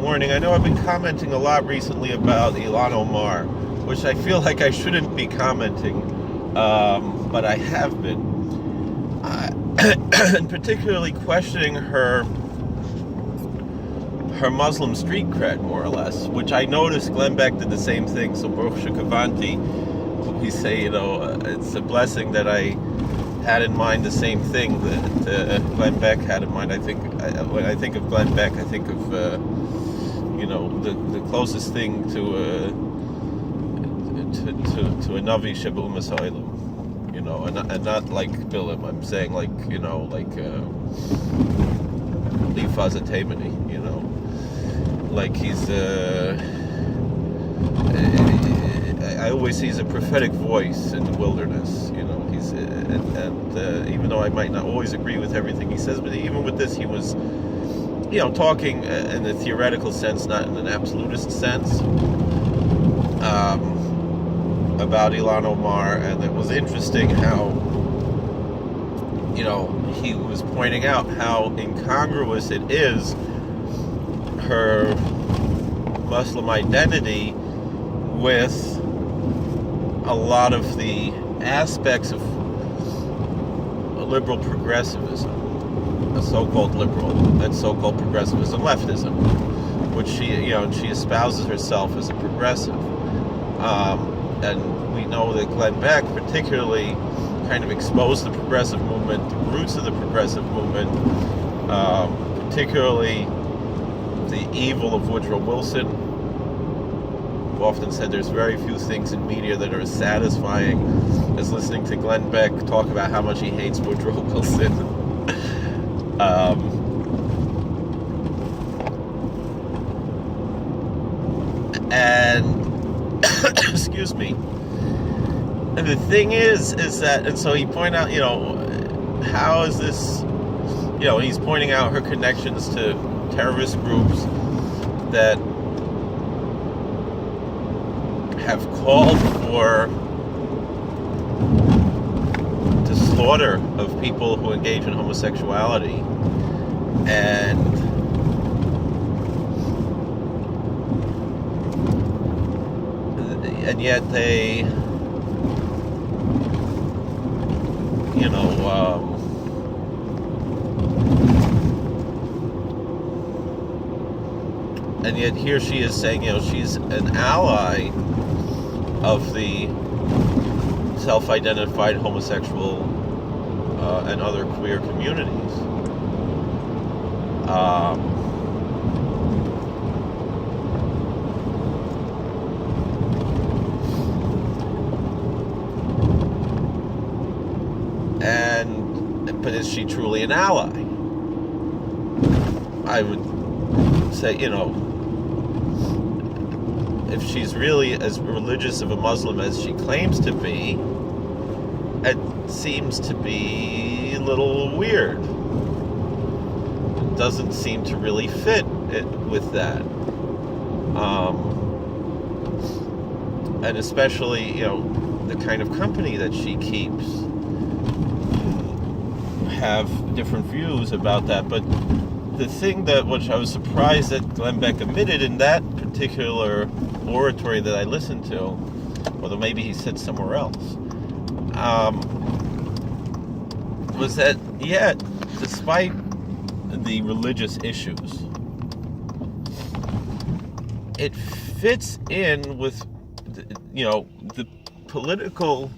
morning. I know I've been commenting a lot recently about Ilhan Omar, which I feel like I shouldn't be commenting, but I have been. And particularly questioning her Muslim street cred, more or less, which I noticed Glenn Beck did the same thing. So Baruch Shekavanti, we say, it's a blessing that I had in mind the same thing that Glenn Beck had in mind. I think when I think of Glenn Beck, I think of the closest thing to a Navi Shabu Masoilim, and not like Bilim. I'm saying like Lifaz Atemani, like he's I always see he's a prophetic voice in the wilderness. He's and even though I might not always agree with everything he says, but even with this, he was, talking in a theoretical sense, not in an absolutist sense, about Ilhan Omar, and it was interesting how, he was pointing out how incongruous it is, her Muslim identity, with a lot of the aspects of liberal progressivism, a so-called liberal and so-called progressivism, leftism, which she espouses herself as a progressive, and we know that Glenn Beck particularly kind of exposed the progressive movement, the roots of the progressive movement, particularly the evil of Woodrow Wilson. I've often said there's very few things in media that are as satisfying as listening to Glenn Beck talk about how much he hates Woodrow Wilson. And excuse me. And the thing is that, and so he pointed out, how is this, he's pointing out her connections to terrorist groups that have called for the slaughter of people who engage in homosexuality, and yet they, and yet here she is saying, she's an ally of the self-identified homosexual and other queer communities. But is she truly an ally? I would say, if she's really as religious of a Muslim as she claims to be, it seems to be a little weird. It doesn't seem to really fit with that. And especially, the kind of company that she keeps have different views about that. But the thing which I was surprised that Glenn Beck admitted in that particular oratory that I listened to, although maybe he said somewhere else, was that, despite the religious issues, it fits in with, the political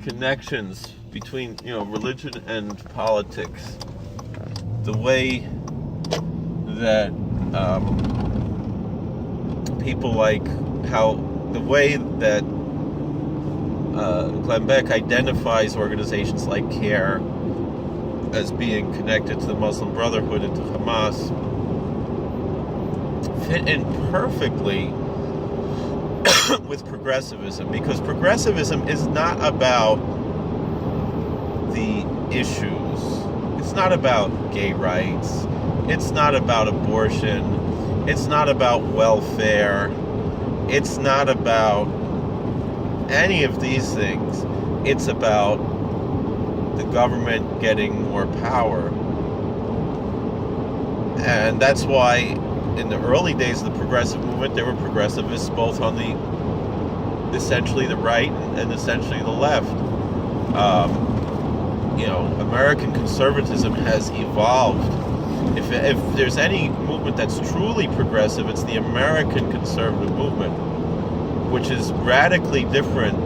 connections between, religion and politics, the way that people the way that Glenn Beck identifies organizations like CARE as being connected to the Muslim Brotherhood and to Hamas fit in perfectly with progressivism, because progressivism is not about the issues. It's not about gay rights. It's not about abortion. It's not about welfare. It's not about any of these things. It's about the government getting more power. And that's why in the early days of the progressive movement, there were progressivists both on essentially the right and essentially the left. American conservatism has evolved. If there's any movement that's truly progressive, it's the American conservative movement, which is radically different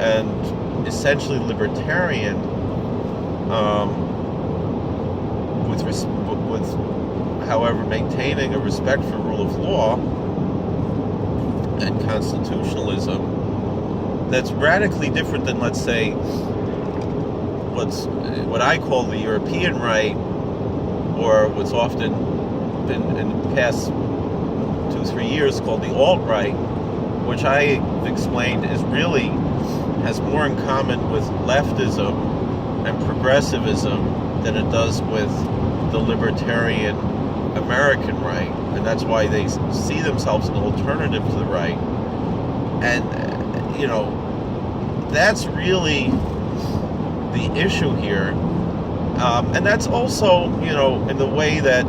and essentially libertarian, with however maintaining a respect for rule of law and constitutionalism. That's radically different than, let's say, what I call the European right, or what's often been in the past 2-3 years called the alt-right, which I've explained has more in common with leftism and progressivism than it does with the libertarian American right, and that's why they see themselves as an alternative to the right. And that's really the issue here. And that's also, in the way that,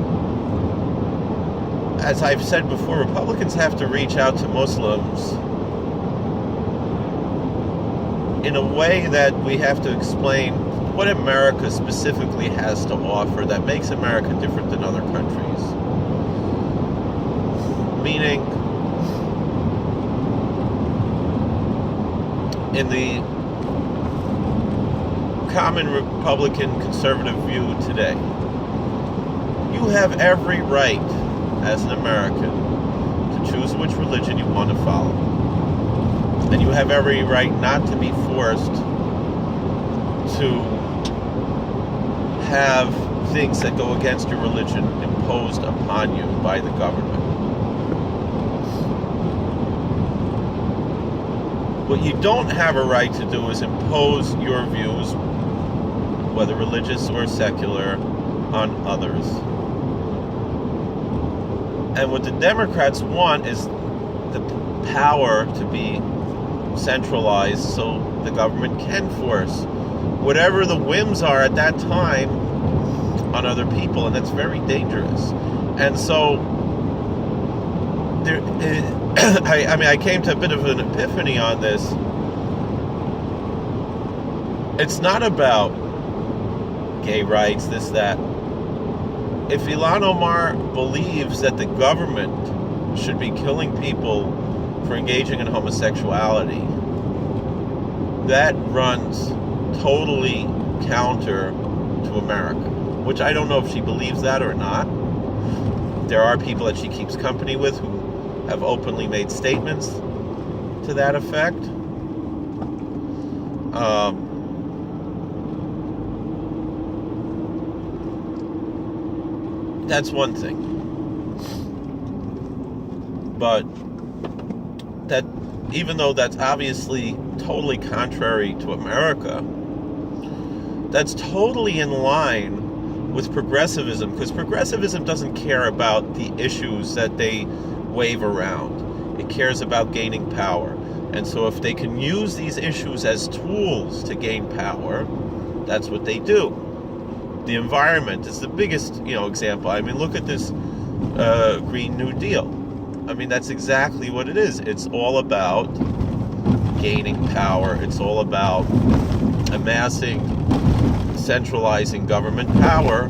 as I've said before, Republicans have to reach out to Muslims in a way that we have to explain what America specifically has to offer that makes America different than other countries. Meaning, in the common Republican conservative view today, you have every right as an American to choose which religion you want to follow. And you have every right not to be forced to have things that go against your religion imposed upon you by the government. What you don't have a right to do is impose your views, whether religious or secular, on others. And what the Democrats want is the power to be centralized so the government can force whatever the whims are at that time on other people, and that's very dangerous. And so I came to a bit of an epiphany on this. It's not about gay rights, this, that. If Ilhan Omar believes that the government should be killing people for engaging in homosexuality, that runs totally counter to America, which I don't know if she believes that or not. There are people that she keeps company with who have openly made statements to that effect. That's one thing. But that, even though that's obviously totally contrary to America, that's totally in line with progressivism, because progressivism doesn't care about the issues that they wave around. It cares about gaining power. And so if they can use these issues as tools to gain power, that's what they do. The environment is the biggest, example. I mean, look at this Green New Deal. I mean, that's exactly what it is. It's all about gaining power. It's all about amassing, centralizing government power.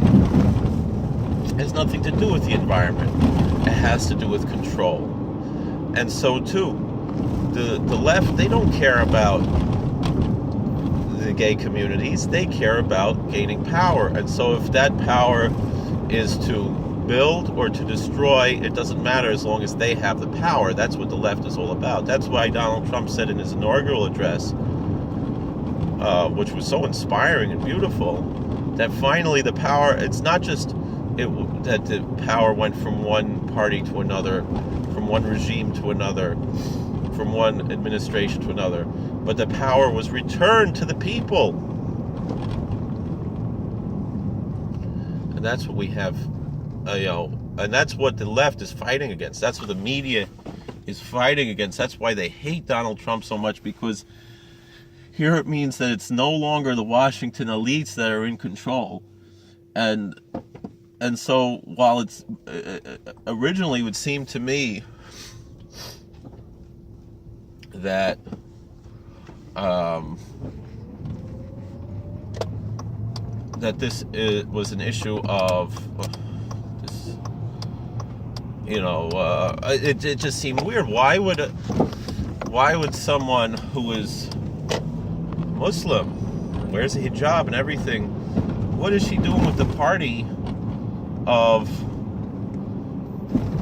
It has nothing to do with the environment. It has to do with control. And so, too, the left, they don't care about the gay communities. They care about gaining power. And so if that power is to build or to destroy, it doesn't matter as long as they have the power. That's what the left is all about. That's why Donald Trump said in his inaugural address, which was so inspiring and beautiful, that finally the power, it's not just that the power went from one party to another, from one regime to another, from one administration to another, but the power was returned to the people. And that's what we have, and that's what the left is fighting against. That's what the media is fighting against. That's why they hate Donald Trump so much, because here it means that it's no longer the Washington elites that are in control. And And so while it's originally would seem to me that that this was an issue of this, it just seemed weird. Why would someone who is Muslim, wears a hijab and everything, what is she doing with the party of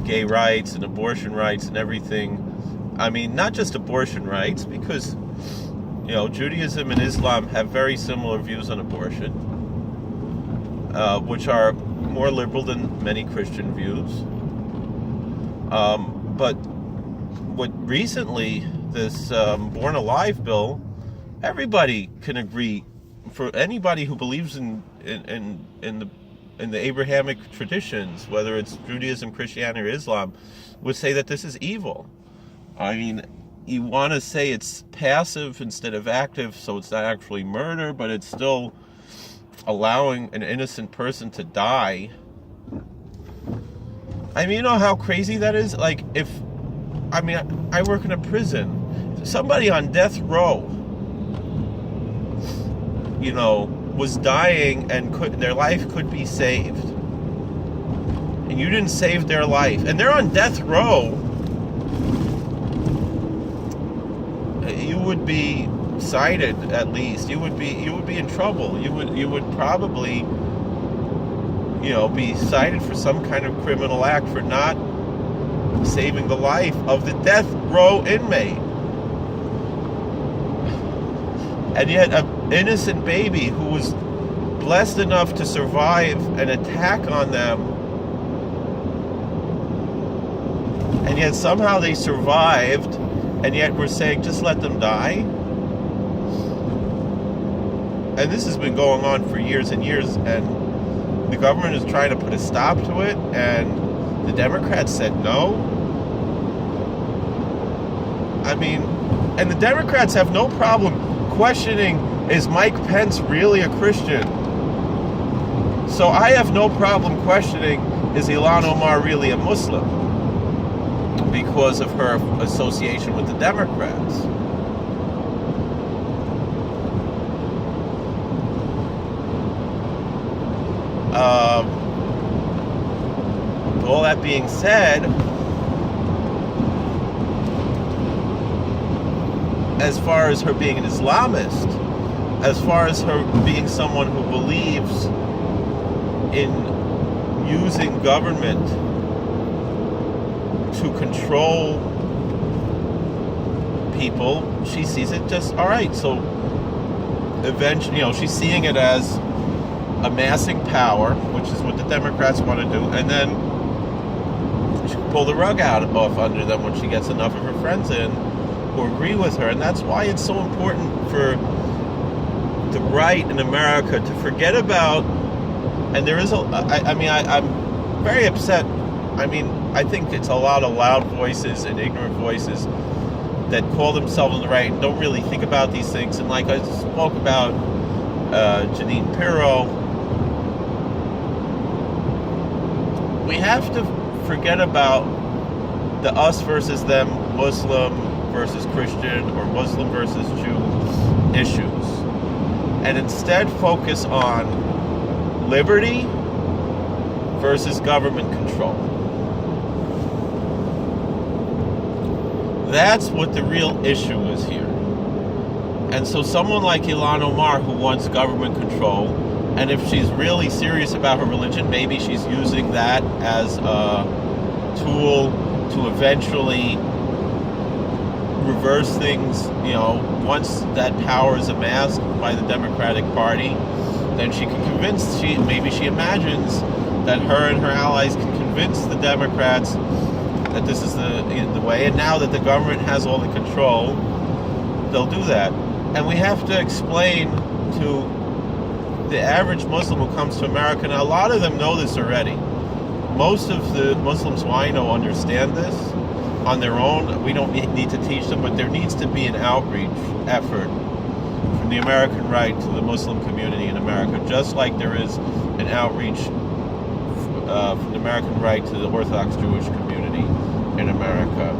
gay rights and abortion rights and everything? I mean, not just abortion rights, because Judaism and Islam have very similar views on abortion, which are more liberal than many Christian views. But what recently, this Born Alive bill, everybody can agree, for anybody who believes in the Abrahamic traditions, whether it's Judaism, Christianity, or Islam, would say that this is evil. I mean, you want to say it's passive instead of active, so it's not actually murder, but it's still allowing an innocent person to die. I mean, you know how crazy that is? Like, I work in a prison. Somebody on death row, was dying and their life could be saved. And you didn't save their life. And they're on death row. You would be cited, at least. You would be in trouble. You would probably be cited for some kind of criminal act for not saving the life of the death row inmate. And yet an innocent baby who was blessed enough to survive an attack on them, and yet somehow they survived, and yet we're saying just let them die. And this has been going on for years and years, and the government is trying to put a stop to it, and the Democrats said no. I mean, and the Democrats have no problem questioning, is Mike Pence really a Christian? So I have no problem questioning, is Ilhan Omar really a Muslim? Because of her association with the Democrats. All that being said, as far as her being an Islamist, as far as her being someone who believes in using government to control people, she sees it just, all right, so eventually, she's seeing it as amassing power, which is what the Democrats want to do, and then she can pull the rug off under them when she gets enough of her friends in who agree with her. And that's why it's so important for the right in America to forget about, and there is I'm very upset. I mean, I think it's a lot of loud voices and ignorant voices that call themselves on the right and don't really think about these things. And like I spoke about Janine Pirro, we have to forget about the us versus them, Muslim versus Christian, or Muslim versus Jew issues, and instead focus on liberty versus government control. That's what the real issue is here. And so someone like Ilhan Omar, who wants government control, and if she's really serious about her religion, maybe she's using that as a tool to eventually reverse things, once that power is amassed by the Democratic Party, then she can convince, maybe she imagines that her and her allies can convince the Democrats that this is the way, and now that the government has all the control, they'll do that. And we have to explain to the average Muslim who comes to America, and a lot of them know this already. Most of the Muslims who I know understand this on their own. We don't need to teach them, but there needs to be an outreach effort from the American right to the Muslim community in America, just like there is an outreach from the American right to the Orthodox Jewish community in America.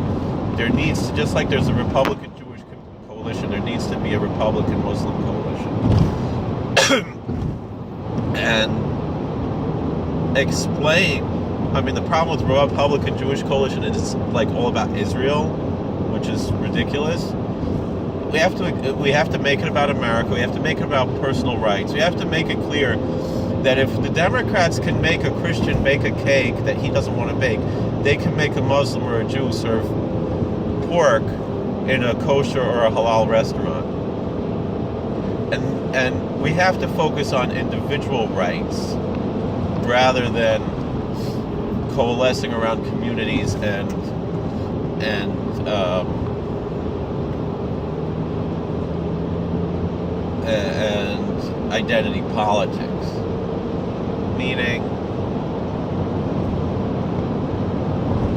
There needs to, just like there's a Republican Jewish coalition, there needs to be a Republican Muslim coalition. And explain, I mean, the problem with the Republican Jewish coalition is it's like all about Israel, which is ridiculous. We have to make it about America. We have to make it about personal rights. We have to make it clear that if the Democrats can make a Christian make a cake that he doesn't want to bake, they can make a Muslim or a Jew serve pork in a kosher or a halal restaurant. And we have to focus on individual rights rather than coalescing around communities and identity politics. Meaning,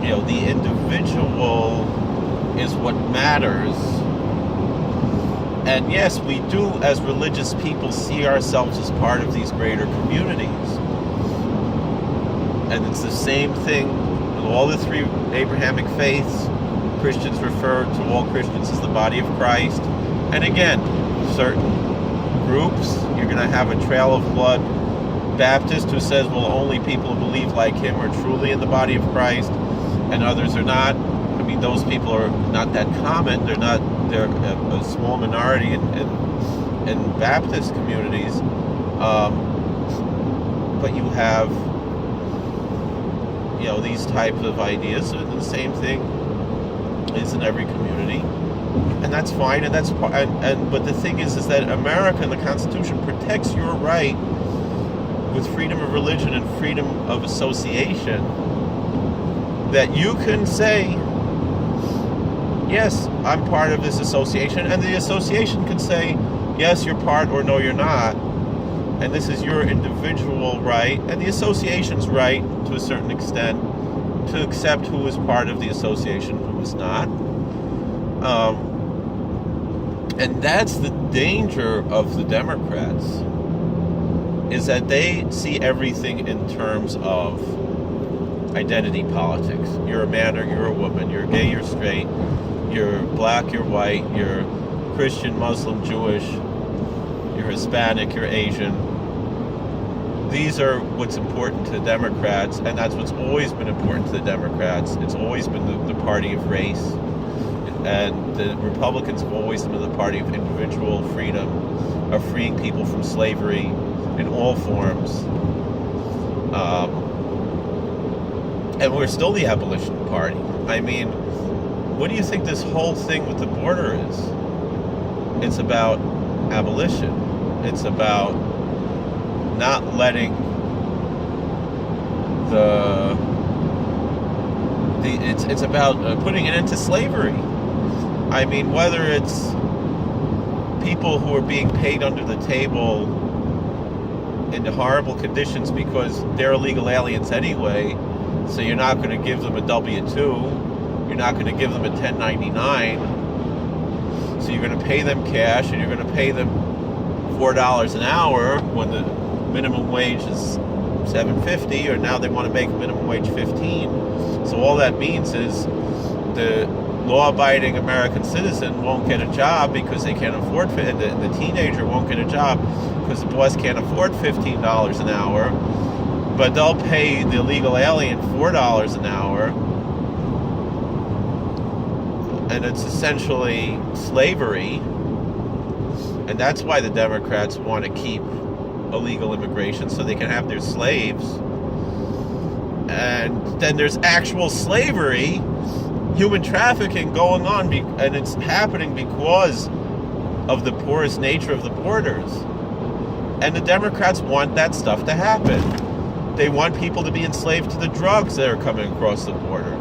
the individual is what matters. And yes, we do, as religious people, see ourselves as part of these greater communities. And it's the same thing with all the three Abrahamic faiths. Christians refer to all Christians as the body of Christ. And again, certain groups, you're going to have a trail of blood Baptist who says, well, only people who believe like him are truly in the body of Christ, and others are not. I mean, those people are not that common. They're a small minority in Baptist communities. But you have, these types of ideas, and the same thing is in every community. And that's fine, and but the thing is that America and the Constitution protects your right with freedom of religion and freedom of association, that you can say, yes, I'm part of this association, and the association can say, yes, you're part, or no, you're not, and this is your individual right, and the association's right, to a certain extent, to accept who is part of the association and who is not. And that's the danger of the Democrats, is that they see everything in terms of identity politics. You're a man or you're a woman, you're gay, you're straight, you're black, you're white, you're Christian, Muslim, Jewish, you're Hispanic, you're Asian. These are what's important to the Democrats, and that's what's always been important to the Democrats. It's always been the party of race. And the Republicans have always been the party of individual freedom, of freeing people from slavery in all forms. And we're still the abolition party. I mean, what do you think this whole thing with the border is? It's about abolition. It's about not letting it's about putting an end to slavery. I mean, whether it's people who are being paid under the table in horrible conditions because they're illegal aliens anyway, so you're not going to give them a W-2, you're not going to give them a 1099, so you're going to pay them cash, and you're going to pay them $4 an hour when the minimum wage is $7.50, or now they want to make minimum wage $15. So all that means is the law-abiding American citizen won't get a job because they can't afford it, and the teenager won't get a job because the boss can't afford $15 an hour, but they'll pay the illegal alien $4 an hour, and it's essentially slavery. And that's why the Democrats want to keep illegal immigration, so they can have their slaves. And then there's actual slavery, human trafficking going on, and it's happening because of the porous nature of the borders. And the Democrats want that stuff to happen. They want people to be enslaved to the drugs that are coming across the border.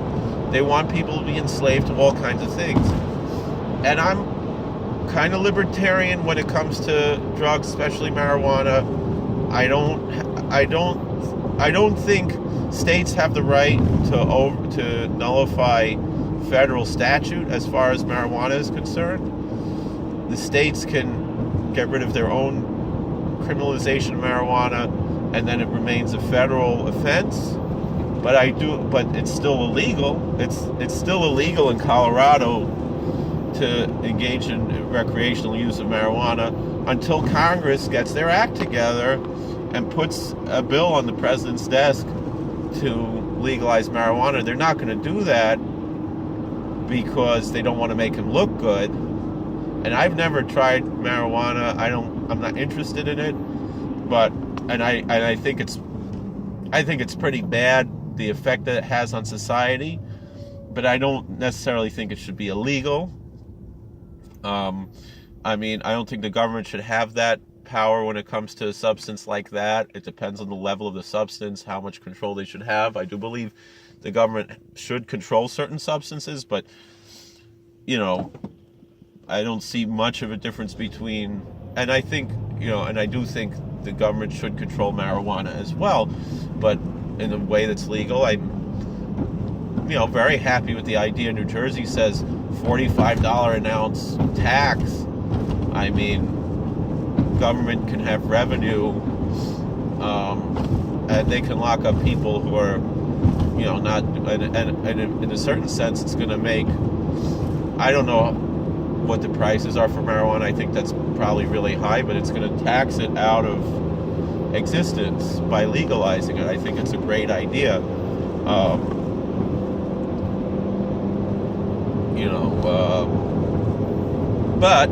They want people to be enslaved to all kinds of things. And I'm kind of libertarian when it comes to drugs, especially marijuana. I don't think states have the right to nullify federal statute as far as marijuana is concerned. The states can get rid of their own criminalization of marijuana, and then it remains a federal offense. But it's still illegal. It's still illegal in Colorado to engage in recreational use of marijuana until Congress gets their act together and puts a bill on the president's desk to legalize marijuana. They're not going to do that because they don't want to make him look good. And I've never tried marijuana. I'm not interested in it. But I think it's pretty bad, the effect that it has on society. But I don't necessarily think it should be illegal. I don't think the government should have that power when it comes to a substance like that. It depends on the level of the substance, how much control they should have. I do believe the government should control certain substances, but, I don't see much of a difference between, and I do think the government should control marijuana as well, but in a way that's legal. I'm very happy with the idea New Jersey says $45 an ounce tax. Government can have revenue, and they can lock up people who are, not, and in a certain sense, it's going to make, I don't know what the prices are for marijuana. I think that's probably really high, but it's going to tax it out of existence by legalizing it. I think it's a great idea. But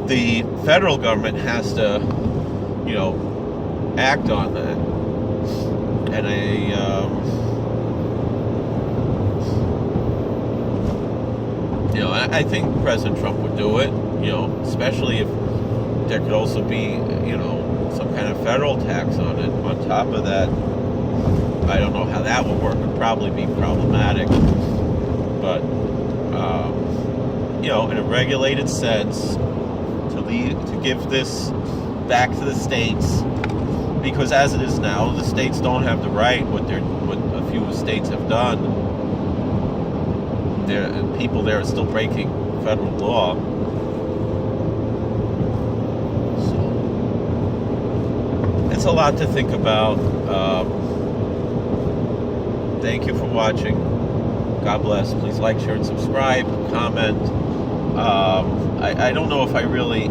the federal government has to, act on that. And I think President Trump would do it, especially if there could also be, some kind of federal tax on it. On top of that, I don't know how that would work. It would probably be problematic. But, in a regulated sense, to give this back to the states, because as it is now, the states don't have the right. What a few states have done, people there are still breaking federal law. So it's a lot to think about. Thank you for watching. God bless. Please like, share, and subscribe. Comment. I don't know if I really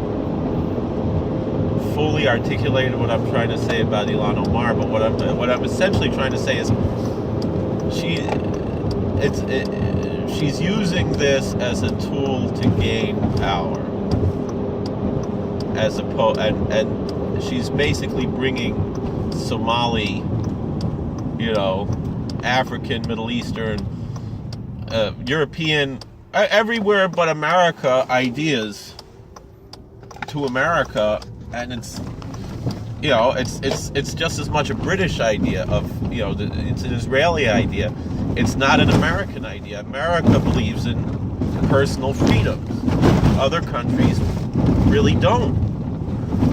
fully articulated what I'm trying to say about Ilhan Omar, but what I'm essentially trying to say is she's using this as a tool to gain power, and she's basically bringing Somali, African, Middle Eastern, European, everywhere but America ideas to America, and it's just as much a British idea it's an Israeli idea. It's not an American idea. America believes in personal freedoms. Other countries really don't.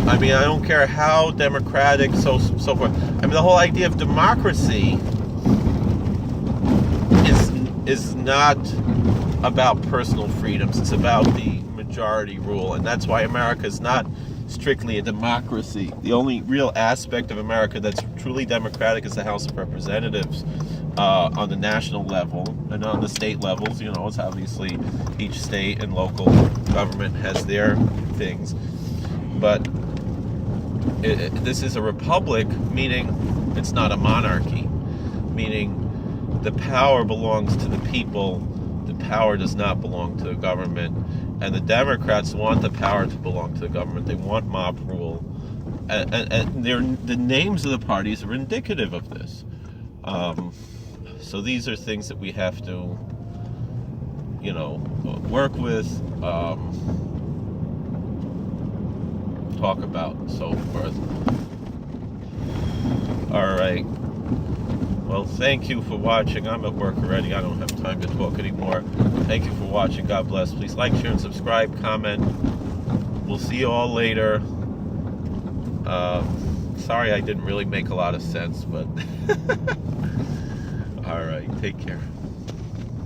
I don't care how democratic, so forth. The whole idea of democracy is not about personal freedoms. It's about the majority rule, and that's why America is not strictly a democracy. The only real aspect of America that's truly democratic is the House of Representatives, on the national level, and on the state levels. It's obviously each state and local government has their things, but this is a republic, meaning it's not a monarchy, meaning the power belongs to the people. The power does not belong to the government. And the Democrats want the power to belong to the government. They want mob rule. And the names of the parties are indicative of this. So these are things that we have to, work with, talk about, and so forth. All right. Well, thank you for watching. I'm at work already. I don't have time to talk anymore. Thank you for watching. God bless. Please like, share, and subscribe. Comment. We'll see you all later. Sorry I didn't really make a lot of sense, but all right. Take care.